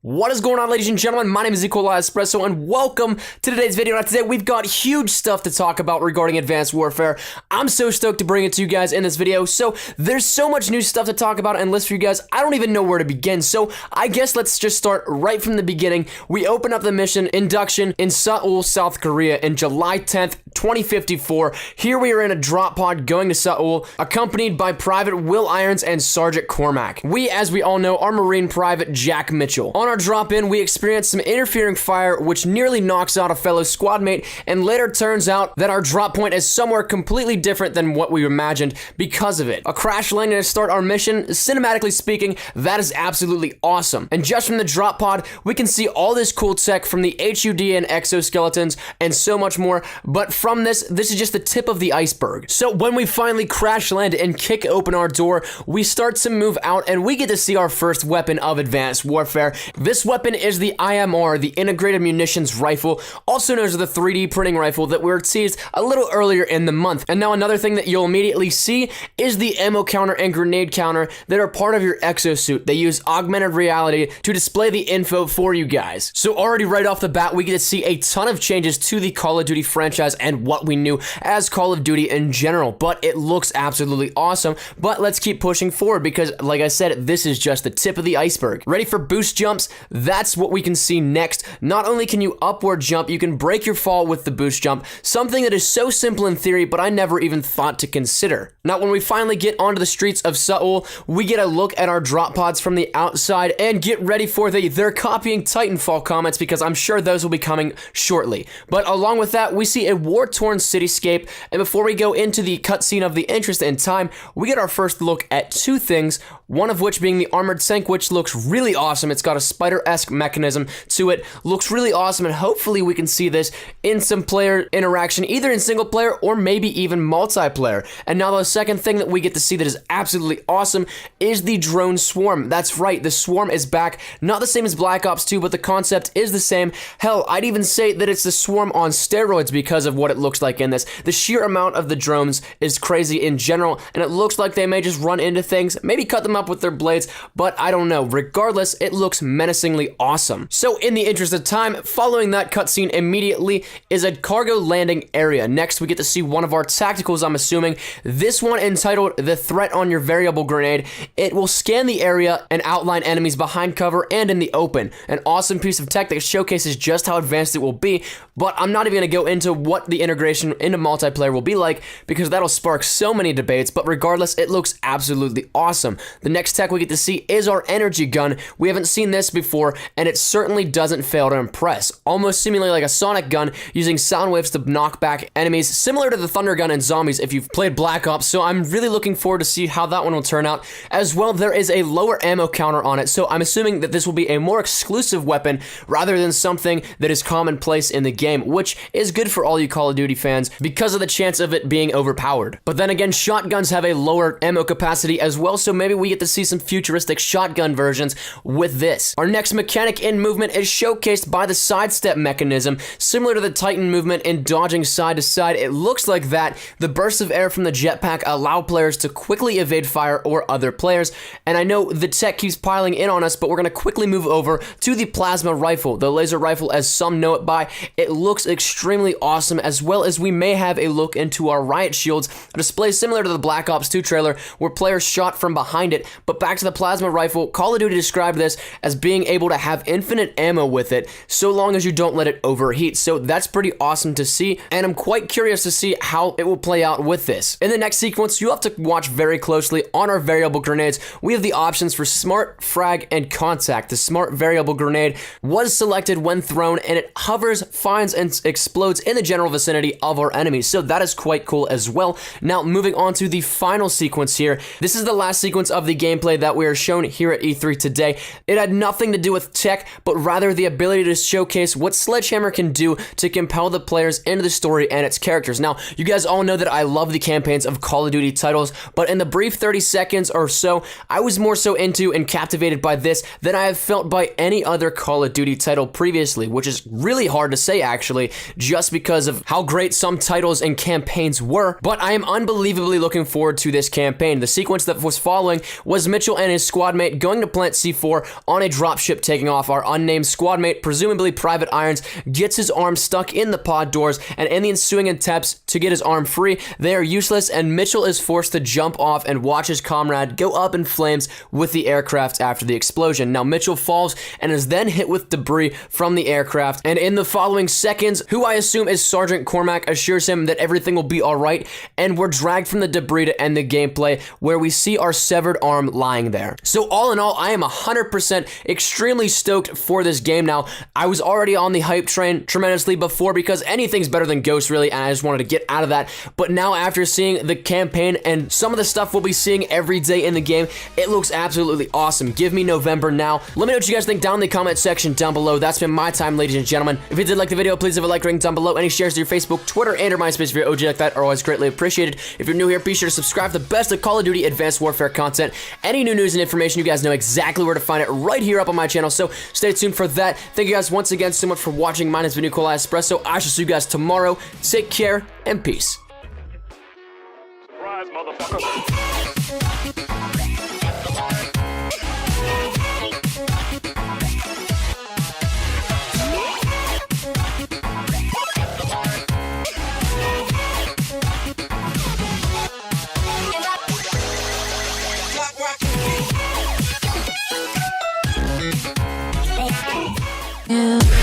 What is going on, ladies and gentlemen? My name is Espresso, and welcome to today's video. Now, today we've got huge stuff to talk about regarding Advanced Warfare. I'm so stoked to bring it to you guys in this video. So there's so much new stuff to talk about and list for you guys. I don't even know where to begin. So I guess let's just start right from the beginning. We open up the mission Induction in Seoul, South Korea in July 10th, 2054. Here we are in a drop pod going to Seoul, accompanied by Private Will Irons and Sergeant Cormac. We, as we all know, are Marine Private Jack Mitchell. On our drop in, we experience some interfering fire which nearly knocks out a fellow squad mate, and later turns out that our drop point is somewhere completely different than what we imagined because of it. A crash landing to start our mission, cinematically speaking, that is absolutely awesome. And just from the drop pod, we can see all this cool tech from the HUD and exoskeletons and so much more, but from this is just the tip of the iceberg. So when we finally crash land and kick open our door, we start to move out and we get to see our first weapon of Advanced Warfare. This weapon is the IMR, the Integrated Munitions Rifle, also known as the 3D printing rifle that we were teased a little earlier in the month. And now another thing that you'll immediately see is the ammo counter and grenade counter that are part of your exosuit. They use augmented reality to display the info for you guys. So already right off the bat, we get to see a ton of changes to the Call of Duty franchise and what we knew as Call of Duty in general, but it looks absolutely awesome. But let's keep pushing forward because, like I said, this is just the tip of the iceberg. Ready for boost jumps? That's what we can see next. Not only can you upward jump, you can break your fall with the boost jump, something that is so simple in theory, but I never even thought to consider. Now, when we finally get onto the streets of Seoul, we get a look at our drop pods from the outside, and get ready for they're copying Titanfall comments because I'm sure those will be coming shortly. But along with that, we see a war-torn cityscape, and before we go into the cutscene of the interest in time, we get our first look at two things, one of which being the armored tank, which looks really awesome. It's got a spider-esque mechanism to it, looks really awesome, and hopefully we can see this in some player interaction, either in single player or maybe even multiplayer. And now the second thing that we get to see that is absolutely awesome is the drone swarm. That's right, the swarm is back, not the same as Black Ops 2, but the concept is the same. Hell, I'd even say that it's the swarm on steroids because of what it looks like in this. The sheer amount of the drones is crazy in general, and it looks like they may just run into things, maybe cut them up with their blades, but I don't know. Regardless, it looks menacingly awesome. So in the interest of time, following that cutscene immediately is a cargo landing area. Next, we get to see one of our tacticals, I'm assuming. This one entitled The Threat on Your Variable Grenade. It will scan the area and outline enemies behind cover and in the open. An awesome piece of tech that showcases just how advanced it will be, but I'm not even going to go into what the integration into multiplayer will be like because that'll spark so many debates, but regardless, it looks absolutely awesome. The next tech we get to see is our energy gun. We haven't seen this before, and it certainly doesn't fail to impress. Almost seemingly like a sonic gun, using sound waves to knock back enemies, similar to the thunder gun in Zombies if you've played Black Ops, so I'm really looking forward to see how that one will turn out. As well, there is a lower ammo counter on it, so I'm assuming that this will be a more exclusive weapon rather than something that is commonplace in the game, which is good for all you Call of Duty fans because of the chance of it being overpowered. But then again, shotguns have a lower ammo capacity as well, so maybe we get to see some futuristic shotgun versions with this. Our next mechanic in movement is showcased by the sidestep mechanism, similar to the Titan movement in dodging side to side. It looks like that. The bursts of air from the jetpack allow players to quickly evade fire or other players, and I know the tech keeps piling in on us, but we're going to quickly move over to the plasma rifle, the laser rifle as some know it by. It looks extremely awesome, as well as we may have a look into our riot shields, a display similar to the Black Ops 2 trailer where players shot from behind it. But back to the plasma rifle, Call of Duty described this as being able to have infinite ammo with it, so long as you don't let it overheat. So that's pretty awesome to see, and I'm quite curious to see how it will play out with this. In the next sequence, you have to watch very closely on our variable grenades. We have the options for Smart, Frag, and Contact. The Smart variable grenade was selected when thrown, and it hovers, finds, and explodes in the general vicinity of our enemies, so that is quite cool as well. Now, moving on to the final sequence here. This is the last sequence of the gameplay that we are shown here at E3 today. It had nothing to do with tech, but rather the ability to showcase what Sledgehammer can do to compel the players into the story and its characters. Now, you guys all know that I love the campaigns of Call of Duty titles, but in the brief 30 seconds or so, I was more so into and captivated by this than I have felt by any other Call of Duty title previously, which is really hard to say actually, just because of how great some titles and campaigns were, but I am unbelievably looking forward to this campaign. The sequence that was following was Mitchell and his squad mate going to plant C4 on a dropship taking off. Our unnamed squad mate, presumably Private Irons, gets his arm stuck in the pod doors, and in the ensuing attempts to get his arm free, they are useless, and Mitchell is forced to jump off and watch his comrade go up in flames with the aircraft after the explosion. Now, Mitchell falls and is then hit with debris from the aircraft, and in the following seconds, who I assume is Sergeant Cormac, assures him that everything will be alright, and we're dragged from the debris to end the gameplay, where we see our severed arm lying there. So all in all, I am 100% extremely stoked for this game. Now, I was already on the hype train tremendously before, because anything's better than Ghost, really, and I just wanted to get out of that, but now after seeing the campaign and some of the stuff we'll be seeing every day in the game, it looks absolutely awesome. Give me November now. Let me know what you guys think down in the comment section down below. That's been my time, ladies and gentlemen. If you did like the video, please leave a like rating down below. Any shares to your Facebook, Twitter, and or MySpace if you're OG like that are always greatly appreciated. If you're new here, be sure to subscribe for the best of Call of Duty Advanced Warfare content. Any new news and information, you guys know exactly where to find it right here up on my channel, so stay tuned for that. Thank you guys once again so much for watching. Mine has been Nikolai Espresso. I shall see you guys tomorrow. Take care and peace. Surprise, motherfucker. Yeah.